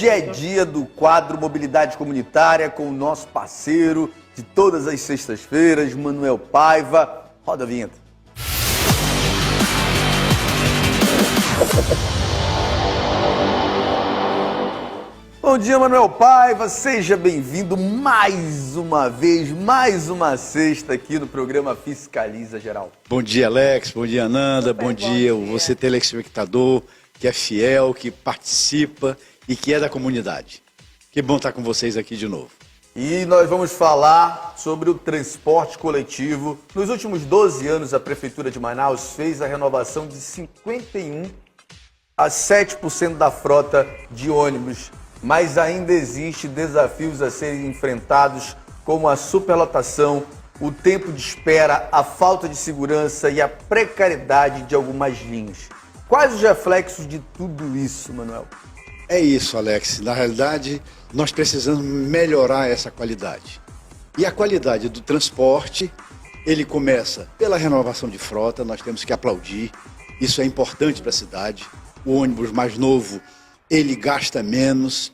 Hoje é dia do quadro Mobilidade Comunitária com o nosso parceiro de todas as sextas-feiras, Manuel Paiva. Roda a vinheta. Bom dia, Manuel Paiva, seja bem-vindo mais uma vez, mais uma sexta aqui no programa Fiscaliza Geral. Bom dia, Alex, bom dia, Ananda, bom dia você telespectador que é fiel, que participa e que é da comunidade. Que bom estar com vocês aqui de novo. E nós vamos falar sobre o transporte coletivo. Nos últimos 12 anos, a Prefeitura de Manaus fez a renovação de 51 a 7% da frota de ônibus. Mas ainda existem desafios a serem enfrentados, como a superlotação, o tempo de espera, a falta de segurança e a precariedade de algumas linhas. Quais os reflexos de tudo isso, Manuel? É isso, Alex. Na realidade, nós precisamos melhorar essa qualidade. E a qualidade do transporte, ele começa pela renovação de frota, nós temos que aplaudir. Isso é importante para a cidade. O ônibus mais novo, ele gasta menos,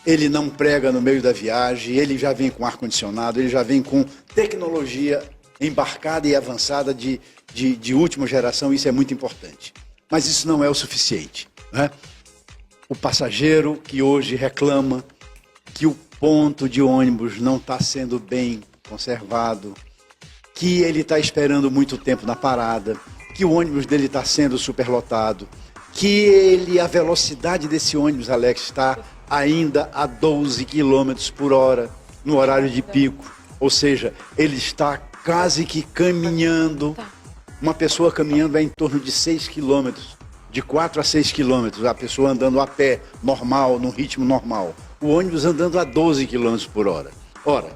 ele não prega no meio da viagem, ele já vem com ar-condicionado, ele já vem com tecnologia embarcada e avançada de última geração, isso é muito importante. Mas isso não é o suficiente, né? O passageiro que hoje reclama que o ponto de ônibus não está sendo bem conservado, que ele está esperando muito tempo na parada, que o ônibus dele está sendo superlotado, que a velocidade desse ônibus, Alex, está ainda a 12 km por hora no horário de pico. Ou seja, ele está quase que caminhando. Uma pessoa caminhando é em torno de 6 km, de 4 a 6 km. A pessoa andando a pé, normal, num ritmo normal. O ônibus andando a 12 km por hora. Ora,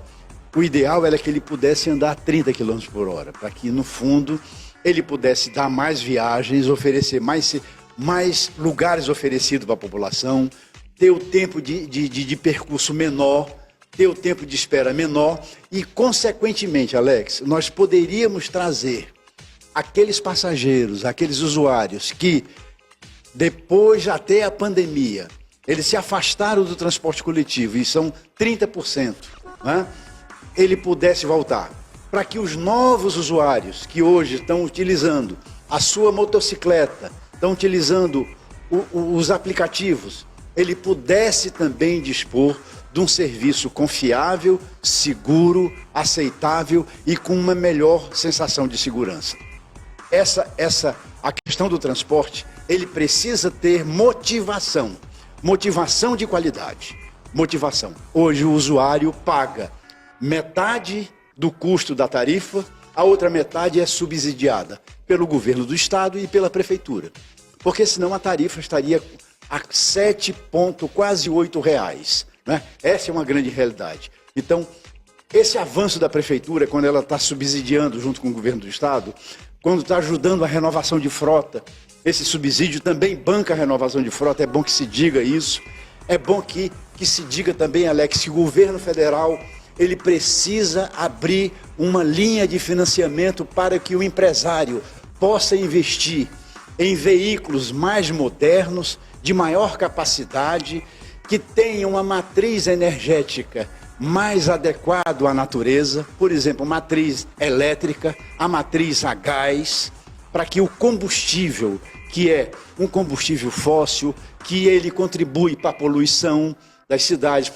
o ideal era que ele pudesse andar a 30 km por hora, para que, no fundo, ele pudesse dar mais viagens, oferecer mais lugares oferecidos para a população, ter o tempo de percurso menor, ter o tempo de espera menor e, consequentemente, Alex, nós poderíamos trazer aqueles passageiros, aqueles usuários que, depois até a pandemia, eles se afastaram do transporte coletivo, e são 30%, né? Ele pudesse voltar, para que os novos usuários que hoje estão utilizando a sua motocicleta, estão utilizando os aplicativos, ele pudesse também dispor de um serviço confiável, seguro, aceitável e com uma melhor sensação de segurança. A questão do transporte, ele precisa ter motivação de qualidade, motivação. Hoje o usuário paga metade do custo da tarifa, a outra metade é subsidiada pelo governo do estado e pela prefeitura, porque senão a tarifa estaria a quase R$8, né? Essa é uma grande realidade. Então, esse avanço da prefeitura, quando ela está subsidiando junto com o governo do estado, quando está ajudando a renovação de frota, esse subsídio também banca a renovação de frota, é bom que se diga isso. É bom que se diga também, Alex, que o governo federal ele precisa abrir uma linha de financiamento para que o empresário possa investir em veículos mais modernos, de maior capacidade, que tenham uma matriz energética mais adequada à natureza, por exemplo, matriz elétrica, a matriz a gás, para que o combustível, que é um combustível fóssil, que ele contribui para a poluição das cidades,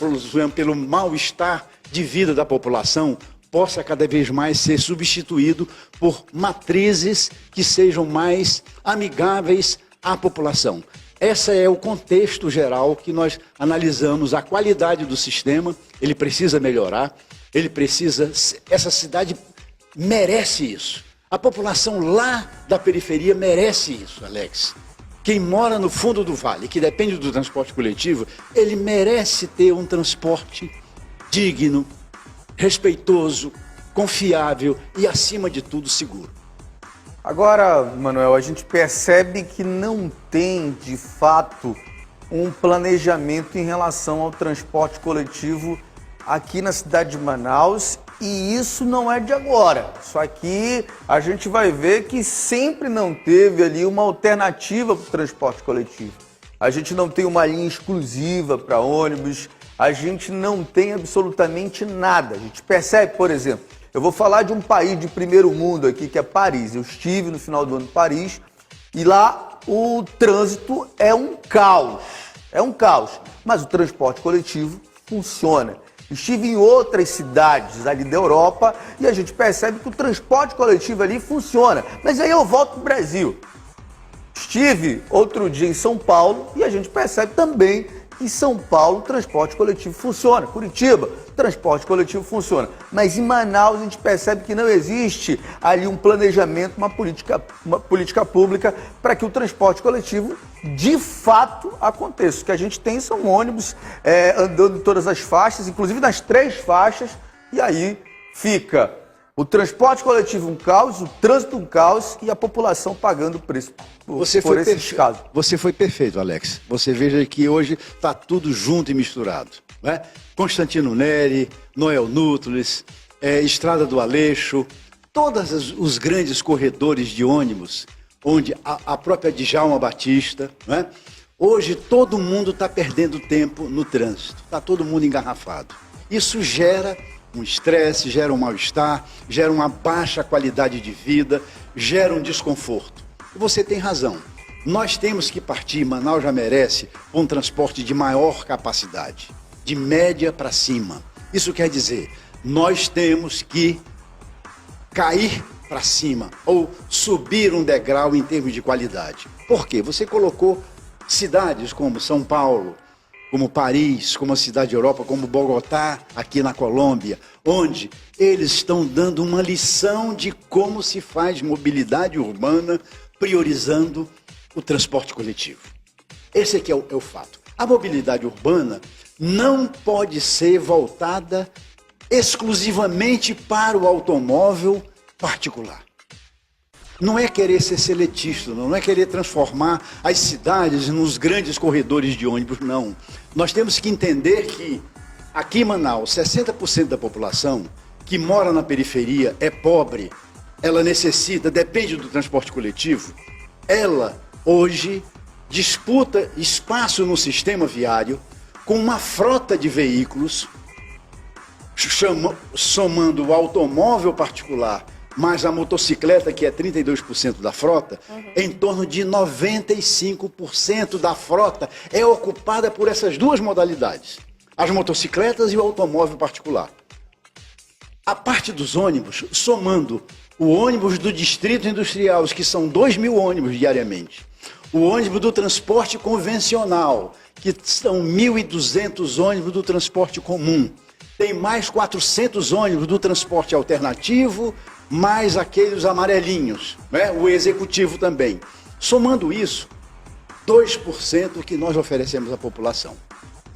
pelo mal-estar de vida da população, possa cada vez mais ser substituído por matrizes que sejam mais amigáveis à população. Esse é o contexto geral que nós analisamos, a qualidade do sistema, ele precisa melhorar, essa cidade merece isso. A população lá da periferia merece isso, Alex. Quem mora no fundo do vale, que depende do transporte coletivo, ele merece ter um transporte digno, respeitoso, confiável e, acima de tudo, seguro. Agora, Manuel, a gente percebe que não tem, de fato, um planejamento em relação ao transporte coletivo aqui na cidade de Manaus, e isso não é de agora. Isso aqui a gente vai ver que sempre não teve ali uma alternativa para o transporte coletivo. a gente não tem uma linha exclusiva para ônibus, a gente não tem absolutamente nada. A gente percebe, por exemplo, eu vou falar de um país de primeiro mundo aqui, que é Paris. Eu estive no final do ano em Paris e lá o trânsito é um caos. É um caos, mas o transporte coletivo funciona. Estive em outras cidades ali da Europa e a gente percebe que o transporte coletivo ali funciona. Mas aí eu volto para o Brasil. Estive outro dia em São Paulo e a gente percebe também que em São Paulo o transporte coletivo funciona. Curitiba, o transporte coletivo funciona. Mas em Manaus a gente percebe que não existe ali um planejamento, uma política pública para que o transporte coletivo de fato aconteça. O que a gente tem são ônibus andando em todas as faixas, inclusive nas 3 faixas, e aí fica o transporte coletivo um caos, o trânsito um caos e a população pagando o preço por esses casos. Você foi perfeito, Alex. Você veja que hoje está tudo junto e misturado. Né? Constantino Neri, Noel Núteles, Estrada do Aleixo, todos os grandes corredores de ônibus, onde a própria Djalma Batista, né? Hoje todo mundo está perdendo tempo no trânsito, está todo mundo engarrafado. Isso gera um estresse, gera um mal-estar, gera uma baixa qualidade de vida, gera um desconforto. E você tem razão. Nós temos que partir, Manaus já merece, um transporte de maior capacidade, de média para cima. Isso quer dizer, nós temos que cair para cima ou subir um degrau em termos de qualidade. Por quê? Você colocou cidades como São Paulo, como Paris, como a cidade da Europa, como Bogotá, aqui na Colômbia, onde eles estão dando uma lição de como se faz mobilidade urbana, priorizando o transporte coletivo. Esse aqui é o fato. A mobilidade urbana não pode ser voltada exclusivamente para o automóvel particular. Não é querer ser seletista, não é querer transformar as cidades nos grandes corredores de ônibus, não. Nós temos que entender que aqui em Manaus, 60% da população que mora na periferia é pobre, ela necessita, depende do transporte coletivo, ela hoje disputa espaço no sistema viário com uma frota de veículos, somando o automóvel particular mais a motocicleta, que é 32% da frota, em torno de 95% da frota é ocupada por essas duas modalidades, as motocicletas e o automóvel particular. A parte dos ônibus, somando o ônibus do distrito industrial, que são 2.000 ônibus diariamente, o ônibus do transporte convencional, que são 1.200 ônibus do transporte comum, tem mais 400 ônibus do transporte alternativo, mais aqueles amarelinhos, né? O executivo também. Somando isso, 2% que nós oferecemos à população.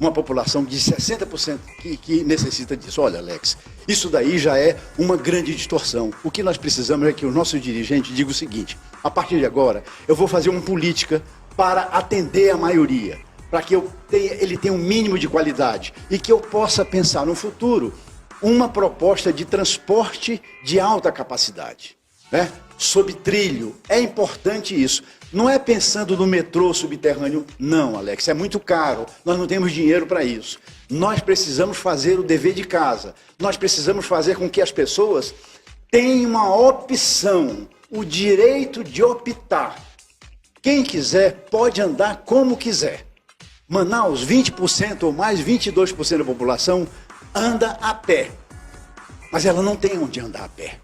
Uma população de 60% que necessita disso. Olha, Alex, isso daí já é uma grande distorção. O que nós precisamos é que o nosso dirigente diga o seguinte: a partir de agora, eu vou fazer uma política para atender a maioria, para que ele tenha um mínimo de qualidade e que eu possa pensar no futuro uma proposta de transporte de alta capacidade, né? Sob trilho. É importante isso. Não é pensando no metrô subterrâneo, não, Alex, é muito caro, nós não temos dinheiro para isso. Nós precisamos fazer o dever de casa, nós precisamos fazer com que as pessoas tenham uma opção, o direito de optar. Quem quiser pode andar como quiser. Manaus, 20% ou mais, 22% da população anda a pé, mas ela não tem onde andar a pé,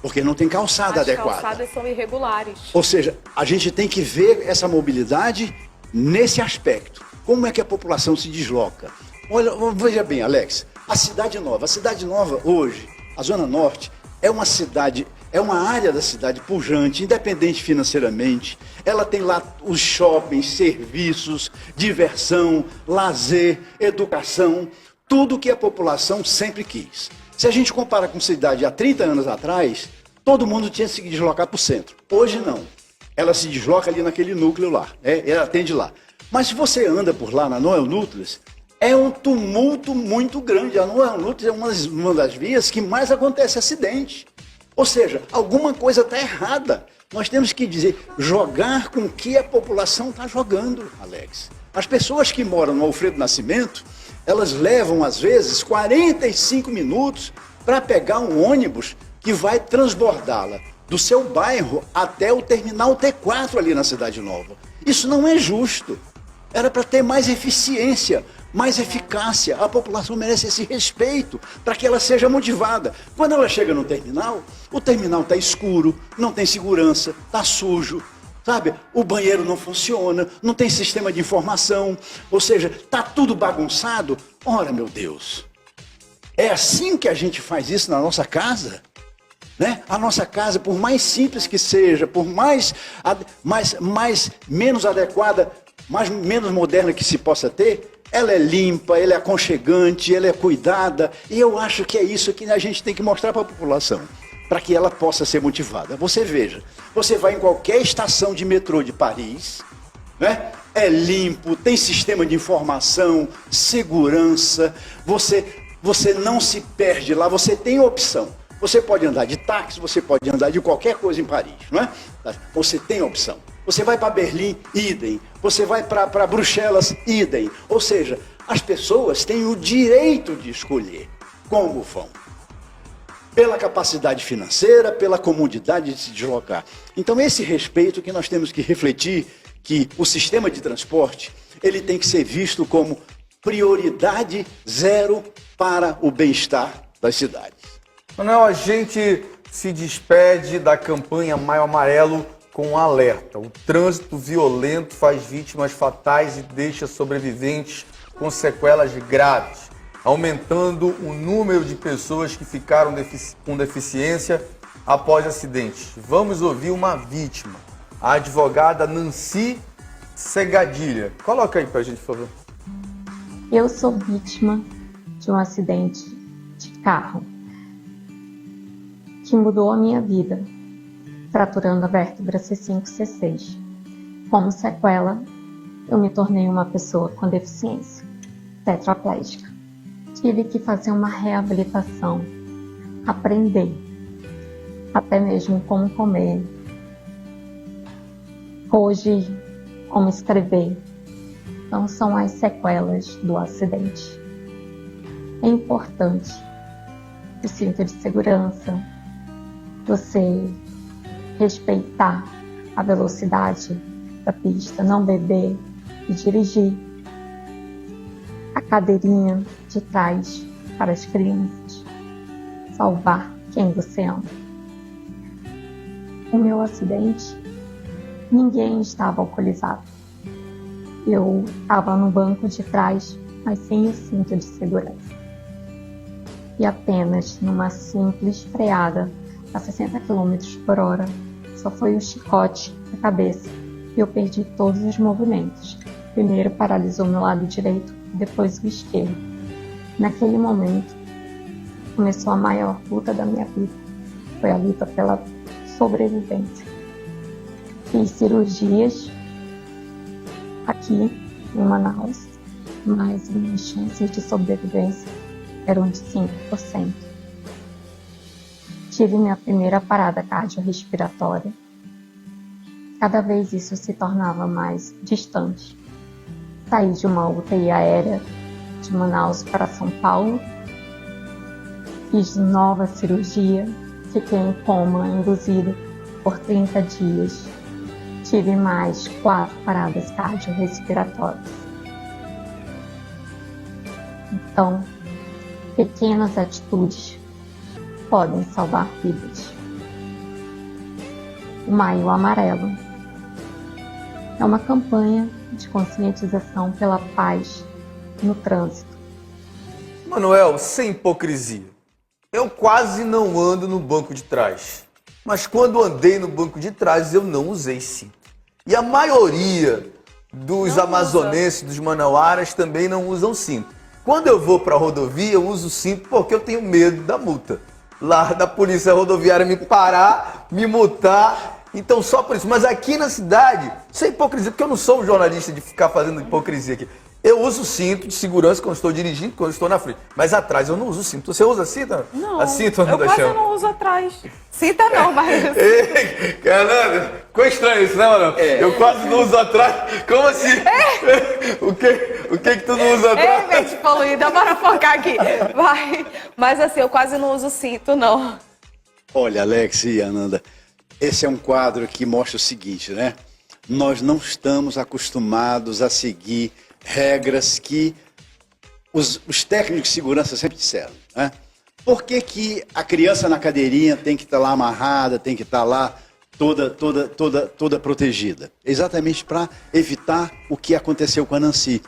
porque não tem calçada adequada. As calçadas são irregulares. Ou seja, a gente tem que ver essa mobilidade nesse aspecto. Como é que a população se desloca? Olha, veja bem, Alex, a Cidade Nova hoje, a Zona Norte, é uma cidade, é uma área da cidade pujante, independente financeiramente. Ela tem lá os shoppings, serviços, diversão, lazer, educação, tudo que a população sempre quis. Se a gente compara com cidade há 30 anos atrás, todo mundo tinha que se deslocar para o centro. Hoje não. Ela se desloca ali naquele núcleo lá, ela atende lá. Mas se você anda por lá na Noel Núteles, é um tumulto muito grande. A Noel Núteles é uma das vias que mais acontece acidente. Ou seja, alguma coisa está errada. Nós temos que dizer, jogar com o que a população está jogando, Alex. As pessoas que moram no Alfredo Nascimento, elas levam, às vezes, 45 minutos para pegar um ônibus que vai transbordá-la do seu bairro até o terminal T4 ali na Cidade Nova. Isso não é justo. Era para ter mais eficiência, mais eficácia. A população merece esse respeito para que ela seja motivada. Quando ela chega no terminal, o terminal está escuro, não tem segurança, está sujo, sabe? O banheiro não funciona, não tem sistema de informação, ou seja, está tudo bagunçado. Ora, meu Deus, é assim que a gente faz isso na nossa casa? Né? A nossa casa, por mais simples que seja, por menos adequada, menos moderna que se possa ter, ela é limpa, ela é aconchegante, ela é cuidada. E eu acho que é isso que a gente tem que mostrar para a população, para que ela possa ser motivada. Você veja, você vai em qualquer estação de metrô de Paris, né? É limpo, tem sistema de informação, segurança, você não se perde lá, você tem opção. Você pode andar de táxi, você pode andar de qualquer coisa em Paris, não é? Você tem opção. Você vai para Berlim, idem. Você vai para Bruxelas, idem. Ou seja, as pessoas têm o direito de escolher como vão. Pela capacidade financeira, pela comodidade de se deslocar. Então, esse respeito que nós temos que refletir, que o sistema de transporte, ele tem que ser visto como prioridade zero para o bem-estar das cidades. Manuel, a gente se despede da campanha Maio Amarelo com um alerta. O trânsito violento faz vítimas fatais e deixa sobreviventes com sequelas graves, aumentando o número de pessoas que ficaram com deficiência após acidentes. Vamos ouvir uma vítima, a advogada Nancy Segadilha. Coloca aí pra gente, por favor. Eu sou vítima de um acidente de carro que mudou a minha vida, fraturando a vértebra C5 e C6. Como sequela, eu me tornei uma pessoa com deficiência tetraplégica. Tive que fazer uma reabilitação, aprender, até mesmo como comer, hoje como escrever. Então são as sequelas do acidente. É importante o cinto de segurança, você respeitar a velocidade da pista, não beber e dirigir. A cadeirinha de trás para as crianças, salvar quem você ama. O meu acidente, ninguém estava alcoolizado. Eu estava no banco de trás, mas sem o cinto de segurança. E apenas numa simples freada a 60 km por hora, só foi o chicote na cabeça e eu perdi todos os movimentos. Primeiro paralisou meu lado direito, depois o esquerdo. Naquele momento, começou a maior luta da minha vida. Foi a luta pela sobrevivência. Fiz cirurgias aqui em Manaus, mas minhas chances de sobrevivência eram de 5%. Tive minha primeira parada cardiorrespiratória. Cada vez isso se tornava mais distante. Saí de uma UTI aérea de Manaus para São Paulo. Fiz nova cirurgia. Fiquei em coma induzido por 30 dias. Tive mais 4 paradas cardiorrespiratórias. Então, pequenas atitudes podem salvar vidas. O Maio Amarelo é uma campanha de conscientização pela paz no trânsito. Manuel, sem hipocrisia, eu quase não ando no banco de trás, mas quando andei no banco de trás eu não usei cinto. E a maioria dos amazonenses, dos manauaras também não usam cinto. Quando eu vou para a rodovia eu uso cinto porque eu tenho medo da multa. Lá da polícia rodoviária me parar, me multar, então só por isso. Mas aqui na cidade, sem hipocrisia, porque eu não sou um jornalista de ficar fazendo hipocrisia aqui. Eu uso cinto de segurança quando estou dirigindo, quando estou na frente. Mas atrás eu não uso cinto. Você usa cinto? Não, A cinto, eu Ananda quase chama. não uso atrás. Cinta não, mas... Ananda, ficou estranho isso, né, mano? Eu quase não uso atrás. Como assim? O que tu não usa atrás? Mente poluída, bora focar aqui. Vai. Mas assim, eu quase não uso cinto, não. Olha, Alex e Ananda, esse é um quadro que mostra o seguinte, né? Nós não estamos acostumados a seguir regras que os técnicos de segurança sempre disseram, né? Por que a criança na cadeirinha tem que estar lá amarrada, tem que estar lá toda protegida? Exatamente para evitar o que aconteceu com a Nancy.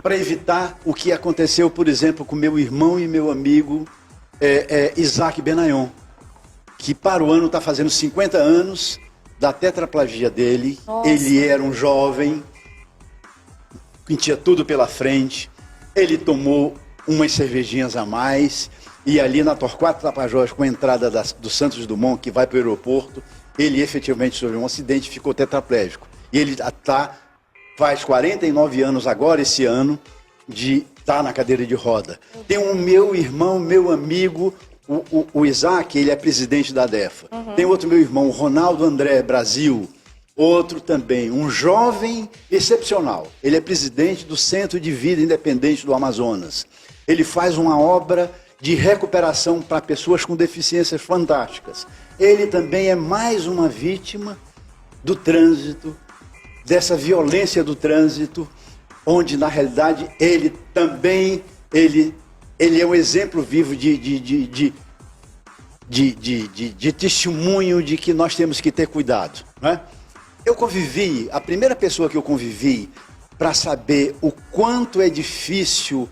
Para evitar o que aconteceu, por exemplo, com meu irmão e meu amigo Isaac Benayon, que para o ano está fazendo 50 anos da tetraplegia dele. Nossa. Ele era um jovem que tinha tudo pela frente. Ele tomou umas cervejinhas a mais e ali na Torquato Tapajós, com a entrada do Santos Dumont, que vai para o aeroporto, ele efetivamente sofreu um acidente e ficou tetraplégico. E ele faz 49 anos agora, esse ano, de estar na cadeira de roda. Tem um meu irmão, meu amigo, o Isaac, ele é presidente da DEFA. Tem outro meu irmão, o Ronaldo André Brasil, outro também, um jovem excepcional. Ele é presidente do Centro de Vida Independente do Amazonas. Ele faz uma obra de recuperação para pessoas com deficiências fantásticas. Ele também é mais uma vítima do trânsito, dessa violência do trânsito, onde na realidade ele também ele é um exemplo vivo de testemunho de que nós temos que ter cuidado, né? A primeira pessoa que eu convivi para saber o quanto é difícil,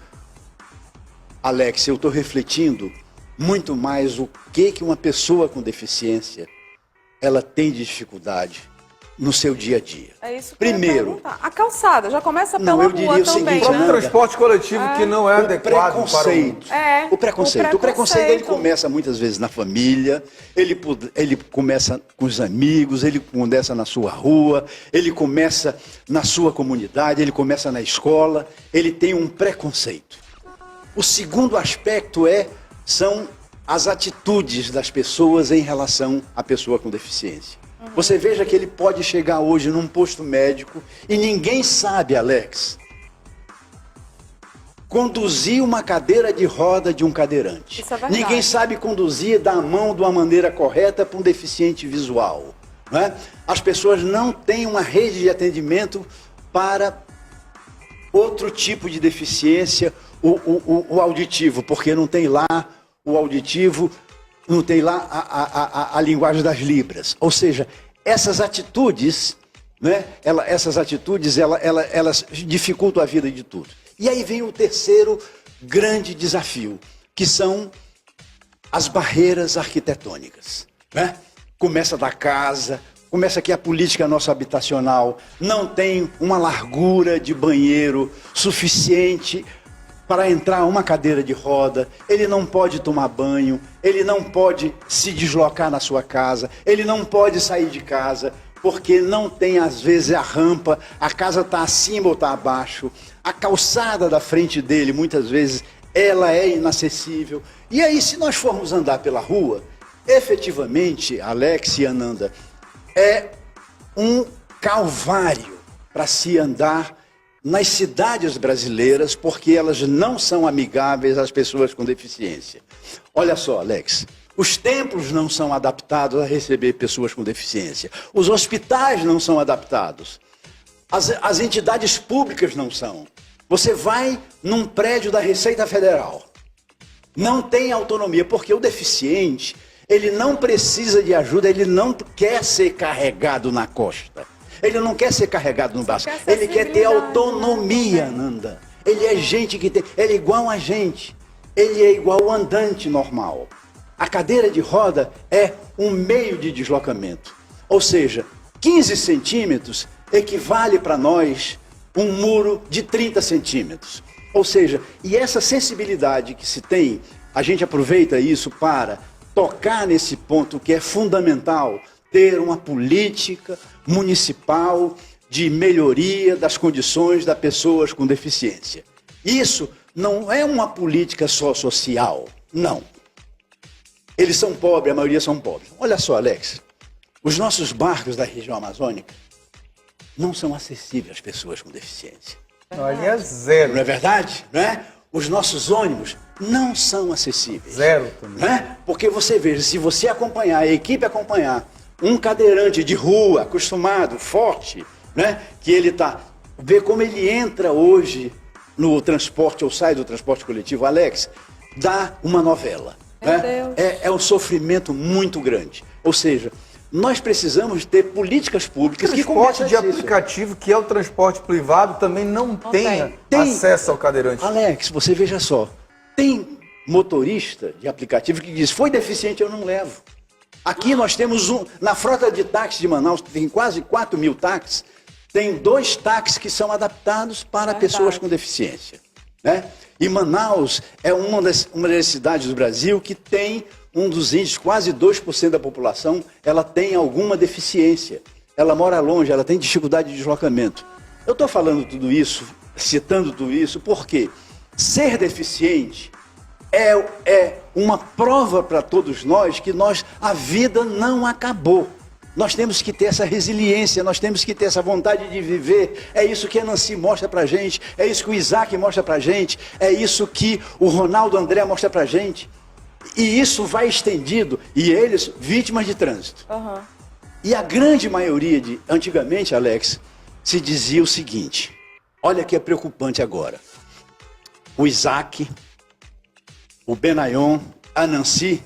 Alex, eu estou refletindo muito mais o que uma pessoa com deficiência ela tem de dificuldade no seu dia a dia. É isso que Primeiro, eu ia perguntar. A calçada já começa pela eu diria rua o também, seguinte, O próprio né? transporte coletivo que não é adequado para preconceito. O preconceito. O preconceito ele começa muitas vezes na família, ele começa com os amigos, ele começa na sua rua, ele começa na sua comunidade, ele começa na escola, ele tem um preconceito. O segundo aspecto são as atitudes das pessoas em relação à pessoa com deficiência. Você veja que ele pode chegar hoje num posto médico e ninguém sabe, Alex, conduzir uma cadeira de roda de um cadeirante. Isso é verdade. Ninguém sabe conduzir da mão de uma maneira correta para um deficiente visual, né? As pessoas não têm uma rede de atendimento para outro tipo de deficiência, o auditivo, porque não tem lá o auditivo, não tem lá a linguagem das libras. Ou seja, essas atitudes, né, elas dificultam a vida de tudo. E aí vem o terceiro grande desafio, que são as barreiras arquitetônicas, né? Começa da casa, começa que a política nossa habitacional não tem uma largura de banheiro suficiente para entrar uma cadeira de roda, ele não pode tomar banho, ele não pode se deslocar na sua casa, ele não pode sair de casa, porque não tem, às vezes, a rampa, a casa está acima ou está abaixo, a calçada da frente dele, muitas vezes, ela é inacessível. E aí, se nós formos andar pela rua, efetivamente, Alex e Ananda, é um calvário para se andar nas cidades brasileiras, porque elas não são amigáveis às pessoas com deficiência. Olha só, Alex, os templos não são adaptados a receber pessoas com deficiência. Os hospitais não são adaptados. As entidades públicas não são. Você vai num prédio da Receita Federal, não tem autonomia, porque o deficiente, ele não precisa de ajuda, ele não quer ser carregado na costa. Ele não quer ser carregado no braço, ele quer ter autonomia, Nanda. Ele é gente que tem, ele é igual a gente, ele é igual ao andante normal. A cadeira de roda é um meio de deslocamento. Ou seja, 15 centímetros equivale para nós um muro de 30 centímetros. Ou seja, e essa sensibilidade que se tem, a gente aproveita isso para tocar nesse ponto que é fundamental, ter uma política municipal de melhoria das condições das pessoas com deficiência. Isso não é uma política só social, não. Eles são pobres, a maioria são pobres. Olha só, Alex, os nossos barcos da região amazônica não são acessíveis às pessoas com deficiência. Ali é zero. Não é verdade? Não é? Os nossos ônibus não são acessíveis. Zero também. Não é? Porque você veja, se você acompanhar, a equipe acompanhar um cadeirante de rua, acostumado, forte, né? Que ele está... Vê como ele entra hoje no transporte, ou sai do transporte coletivo, Alex, dá uma novela. Meu Né? Deus. É um sofrimento muito grande. Ou seja, nós precisamos ter políticas públicas que Transporte começam de a isso. aplicativo, que é o transporte privado, também não tem Tem. acesso ao cadeirante. Alex, você veja só, tem motorista de aplicativo que diz, foi deficiente, eu não levo. Aqui nós temos na frota de táxis de Manaus, tem quase 4 mil táxis, tem 2 táxis que são adaptados para pessoas com deficiência. Né? E Manaus é uma das cidades do Brasil que tem um dos índices, quase 2% da população, ela tem alguma deficiência. Ela mora longe, ela tem dificuldade de deslocamento. Eu estou falando tudo isso, citando tudo isso, porque ser deficiente é uma prova para todos nós que a vida não acabou. Nós temos que ter essa resiliência, nós temos que ter essa vontade de viver. É isso que a Nancy mostra pra gente, é isso que o Isaac mostra pra gente, é isso que o Ronaldo André mostra pra gente. E isso vai estendido, e eles vítimas de trânsito. Uhum. E a grande maioria antigamente, Alex, se dizia o seguinte, olha que é preocupante agora. O Isaac, o Benayon, a Nancy,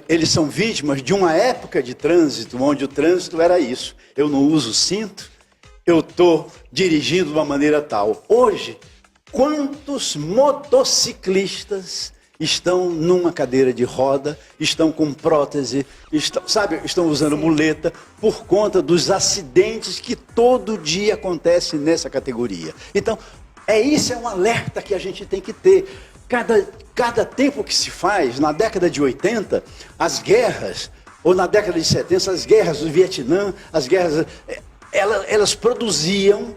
eles são vítimas de uma época de trânsito, onde o trânsito era isso. Eu não uso cinto, eu estou dirigindo de uma maneira tal. Hoje, quantos motociclistas estão numa cadeira de roda, estão com prótese, estão usando muleta, por conta dos acidentes que todo dia acontecem nessa categoria. Então, isso é um alerta que a gente tem que ter. Cada tempo que se faz, na década de 80, as guerras, ou na década de 70, as guerras do Vietnã, as guerras, elas produziam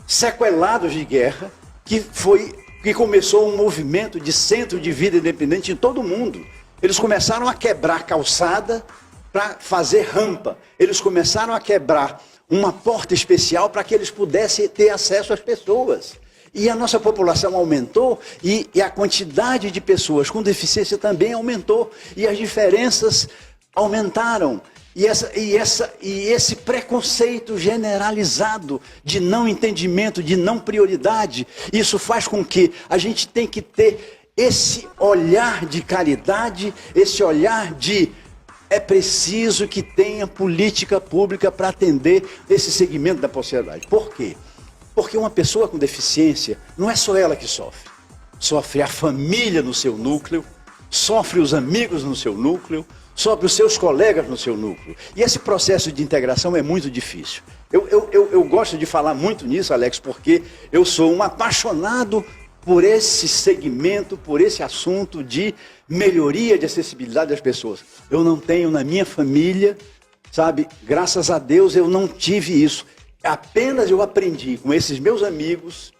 sequelados de guerra, que começou um movimento de centro de vida independente em todo o mundo. Eles começaram a quebrar calçada para fazer rampa. Eles começaram a quebrar uma porta especial para que eles pudessem ter acesso às pessoas. E a nossa população aumentou e a quantidade de pessoas com deficiência também aumentou. E as diferenças aumentaram. E esse preconceito generalizado de não entendimento, de não prioridade, isso faz com que a gente tenha que ter esse olhar de caridade, esse olhar de... É preciso que tenha política pública para atender esse segmento da sociedade. Por quê? Porque uma pessoa com deficiência, não é só ela que sofre. Sofre a família no seu núcleo, sofre os amigos no seu núcleo, sofre os seus colegas no seu núcleo. E esse processo de integração é muito difícil. Eu gosto de falar muito nisso, Alex, porque eu sou um apaixonado por esse segmento, por esse assunto de melhoria de acessibilidade das pessoas. Eu não tenho na minha família, sabe, graças a Deus eu não tive isso. Apenas eu aprendi com esses meus amigos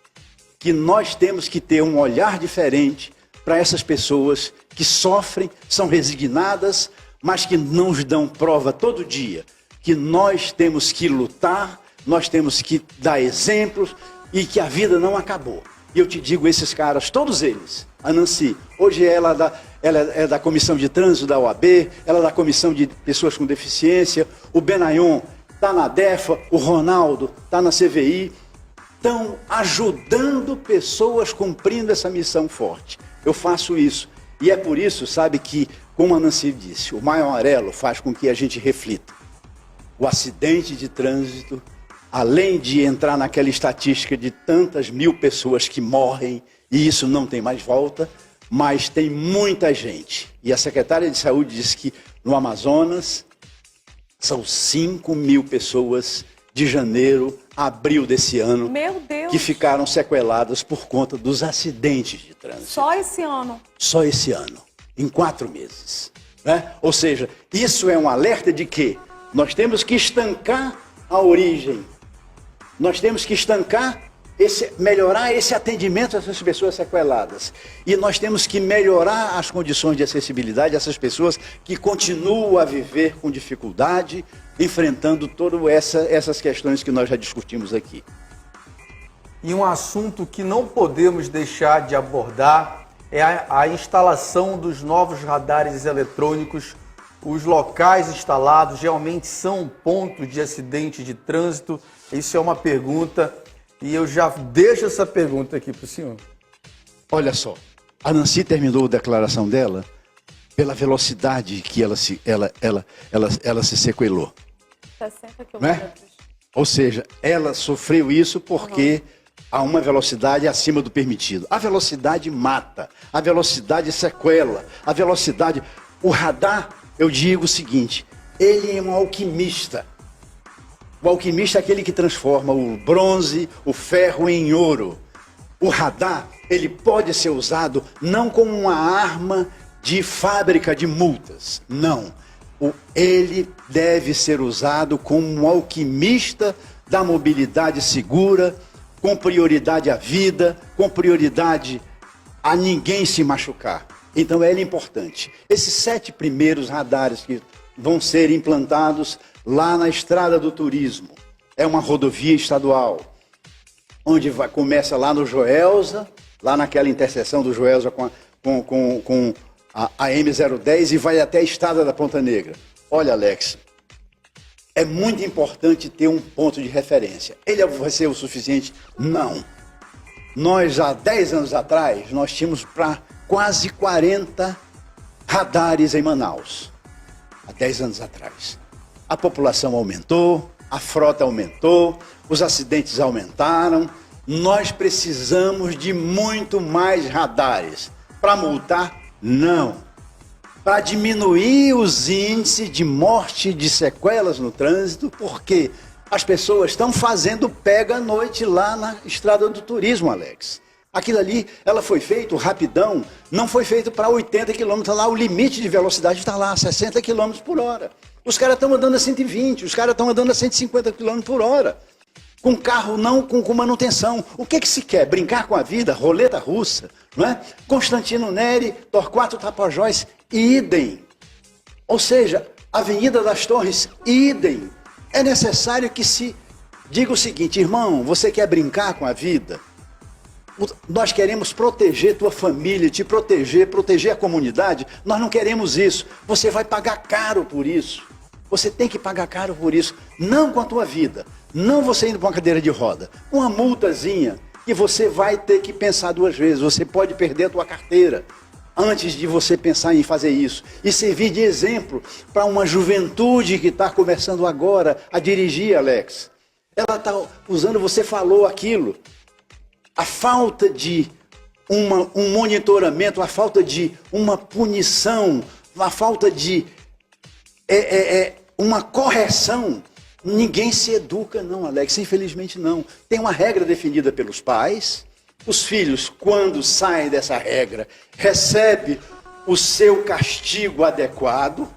que nós temos que ter um olhar diferente para essas pessoas que sofrem, são resignadas, mas que nos dão prova todo dia, que nós temos que lutar, nós temos que dar exemplos e que a vida não acabou. E eu te digo, esses caras, todos eles, a Nancy, hoje ela é da comissão de trânsito da OAB, ela é da comissão de pessoas com deficiência, o Benayon está na DEFA, o Ronaldo está na CVI, estão ajudando pessoas cumprindo essa missão forte. Eu faço isso. E é por isso, sabe, que, como a Nancy disse, o Maio Amarelo faz com que a gente reflita. O acidente de trânsito, além de entrar naquela estatística de tantas mil pessoas que morrem, e isso não tem mais volta, mas tem muita gente. E a secretária de Saúde disse que no Amazonas são 5 mil pessoas de janeiro a abril desse ano, Meu Deus. que ficaram sequeladas por conta dos acidentes de trânsito. Só esse ano. Só esse ano, em 4 meses. Né? Ou seja, isso é um alerta de que nós temos que estancar a origem Nós temos que estancar, melhorar esse atendimento a essas pessoas sequeladas. E nós temos que melhorar as condições de acessibilidade a essas pessoas que continuam a viver com dificuldade, enfrentando todas essas questões que nós já discutimos aqui. E um assunto que não podemos deixar de abordar é a instalação dos novos radares eletrônicos. Os locais instalados realmente são pontos de acidente de trânsito? Isso é uma pergunta e eu já deixo essa pergunta aqui para o senhor. Olha só, a Nancy terminou a declaração dela pela velocidade que ela se sequelou. 60 km. Né? Ou seja, ela sofreu isso porque há uma velocidade acima do permitido. A velocidade mata, a velocidade sequela, a velocidade... O radar, eu digo o seguinte, ele é um alquimista. O alquimista é aquele que transforma o bronze, o ferro em ouro. O radar, ele pode ser usado não como uma arma de fábrica de multas, não. Ele deve ser usado como um alquimista da mobilidade segura, com prioridade à vida, com prioridade a ninguém se machucar. Então ele é importante. Esses 7 primeiros radares que vão ser implantados lá na Estrada do Turismo, é uma rodovia estadual, onde começa lá no Joelza, lá naquela interseção do Joelza com a M010 e vai até a Estrada da Ponta Negra. Olha, Alex, é muito importante ter um ponto de referência. Ele vai ser o suficiente? Não. Nós, há 10 anos atrás, nós tínhamos para quase 40 radares em Manaus. Há 10 anos atrás. A população aumentou, a frota aumentou, os acidentes aumentaram. Nós precisamos de muito mais radares. Para multar? Não. Para diminuir os índices de morte, de sequelas no trânsito, porque as pessoas estão fazendo pega à noite lá na Estrada do Turismo, Alex. Aquilo ali, ela foi feito rapidão, não foi feito para 80 km, lá o limite de velocidade está lá, 60 km por hora. Os caras estão andando a 120, os caras estão andando a 150 km por hora. Com carro não, com manutenção. O que se quer? Brincar com a vida? Roleta russa, não é? Constantino Neri, Torquato Tapajós, idem. Ou seja, Avenida das Torres, idem. É necessário que se diga o seguinte, irmão, você quer brincar com a vida? Nós queremos proteger tua família, te proteger a comunidade. Nós não queremos isso. Você vai pagar caro por isso. Você tem que pagar caro por isso. Não com a tua vida. Não você indo para uma cadeira de roda. Uma multazinha que você vai ter que pensar 2 vezes. Você pode perder a tua carteira antes de você pensar em fazer isso. E servir de exemplo para uma juventude que está começando agora a dirigir, Alex. Ela está usando, você falou aquilo. A falta de um monitoramento, a falta de uma punição, a falta de uma correção, ninguém se educa não, Alex, infelizmente não. Tem uma regra definida pelos pais, os filhos, quando saem dessa regra, recebem o seu castigo adequado,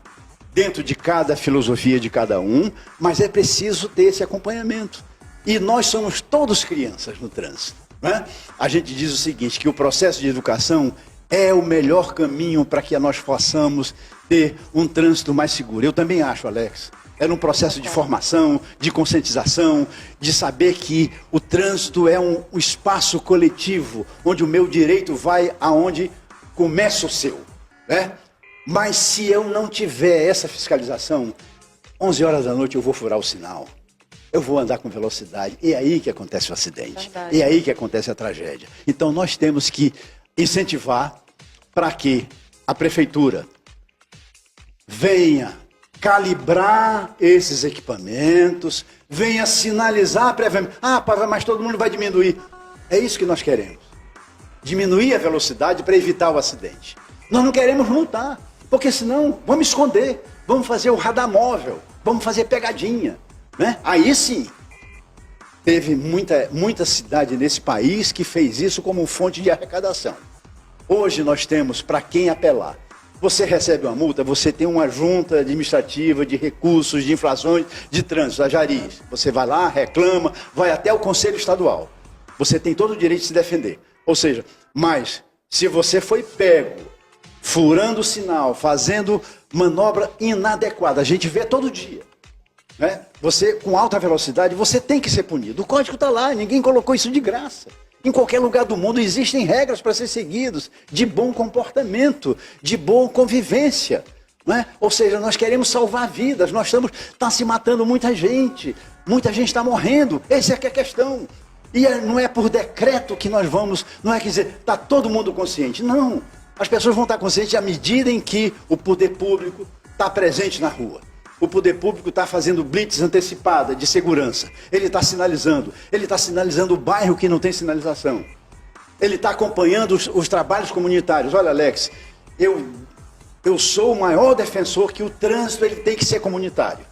dentro de cada filosofia de cada um, mas é preciso ter esse acompanhamento. E nós somos todos crianças no trânsito. Né? A gente diz o seguinte, que o processo de educação é o melhor caminho para que nós possamos ter um trânsito mais seguro. Eu também acho, Alex. É um processo de formação, de conscientização, de saber que o trânsito é um espaço coletivo, onde o meu direito vai aonde começa o seu. Né? Mas se eu não tiver essa fiscalização, 11 horas da noite eu vou furar o sinal. Eu vou andar com velocidade. E é aí que acontece o acidente. Verdade. E é aí que acontece a tragédia. Então nós temos que incentivar para que a prefeitura venha calibrar esses equipamentos, venha sinalizar previamente. Mas todo mundo vai diminuir. É isso que nós queremos. Diminuir a velocidade para evitar o acidente. Nós não queremos multar, porque senão vamos esconder. Vamos fazer o radar móvel, vamos fazer pegadinha. Né? Aí sim, teve muita cidade nesse país que fez isso como fonte de arrecadação. Hoje nós temos para quem apelar. você recebe uma multa, você tem uma junta administrativa de recursos, de infrações, de trânsito, a Jaris. Você vai lá, reclama, vai até o Conselho Estadual. Você tem todo o direito de se defender. Ou seja, mas se você foi pego furando o sinal, fazendo manobra inadequada, a gente vê todo dia, né? Você, com alta velocidade, você tem que ser punido. O código está lá, ninguém colocou isso de graça. Em qualquer lugar do mundo existem regras para ser seguidas, de bom comportamento, de boa convivência. Não é? Ou seja, nós queremos salvar vidas, está se matando muita gente está morrendo, essa é que é a questão. E não é por decreto que nós vamos, não é quer dizer, está todo mundo consciente. Não, as pessoas vão estar conscientes à medida em que o poder público está presente na rua. O poder público está fazendo blitz antecipada de segurança. Ele está sinalizando o bairro que não tem sinalização. Ele está acompanhando os trabalhos comunitários. Olha, Alex, eu sou o maior defensor que o trânsito ele tem que ser comunitário.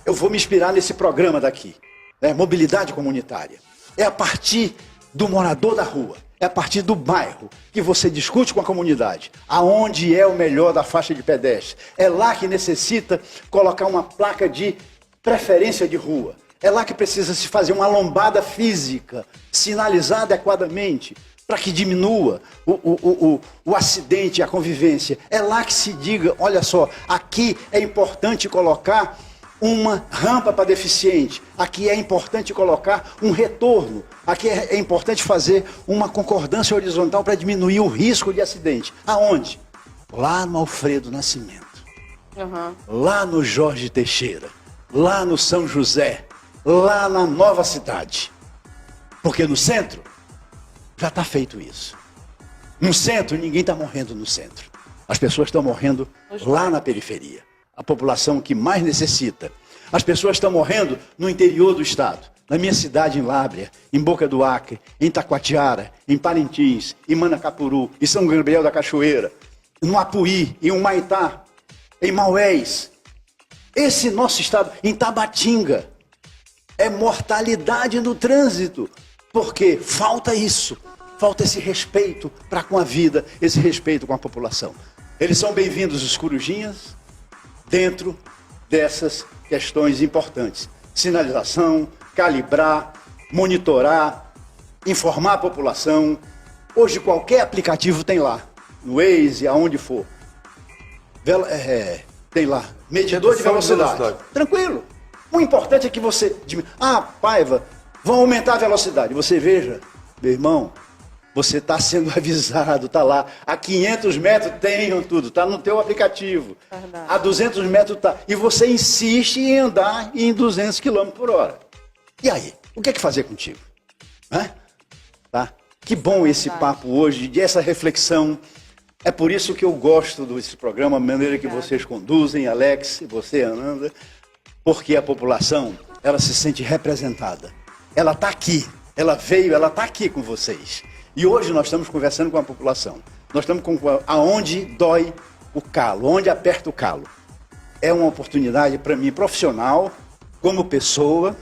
Eu vou me inspirar nesse programa daqui, né? Mobilidade comunitária. É a partir do morador da rua, é a partir do bairro que você discute com a comunidade aonde é o melhor da faixa de pedestre. É lá que necessita colocar uma placa de preferência de rua. É lá que precisa se fazer uma lombada física, sinalizar adequadamente, para que diminua o acidente e a convivência. É lá que se diga, olha só, aqui é importante colocar uma rampa para deficiente, aqui é importante colocar um retorno, aqui é importante fazer uma concordância horizontal para diminuir o risco de acidente. Aonde? Lá no Alfredo Nascimento, lá no Jorge Teixeira, lá no São José, lá na Nova Cidade. Porque no centro já está feito isso. No centro, ninguém está morrendo no centro. As pessoas estão morrendo lá na periferia. A população que mais necessita. As pessoas estão morrendo no interior do estado. Na minha cidade, em Lábrea, em Boca do Acre, em Taquatiara, em Parintins, em Manacapuru, em São Gabriel da Cachoeira, no Apuí, em Humaitá, em Maués. Esse nosso estado, em Tabatinga, é mortalidade no trânsito. Porque falta isso, falta esse respeito para com a vida, esse respeito com a população. Eles são bem-vindos, os corujinhas, dentro dessas questões importantes. Sinalização, calibrar, monitorar, informar a população. Hoje qualquer aplicativo tem lá, no Waze, aonde for. Tem lá, medidor de velocidade. Tranquilo. O importante é que você... Paiva, vão aumentar a velocidade. Você veja, meu irmão, você está sendo avisado, está lá. A 500 metros tem tudo, está no teu aplicativo. Verdade. A 200 metros está. E você insiste em andar em 200 km por hora. E aí? O que é que fazer contigo? Tá? Que bom esse papo hoje, essa reflexão. É por isso que eu gosto desse programa, a maneira que vocês conduzem, Alex, você, Ananda, porque a população, ela se sente representada. Ela está aqui, ela veio, ela está aqui com vocês. E hoje nós estamos conversando com a população. Nós estamos com aonde dói o calo, onde aperta o calo. É uma oportunidade para mim profissional, como pessoa,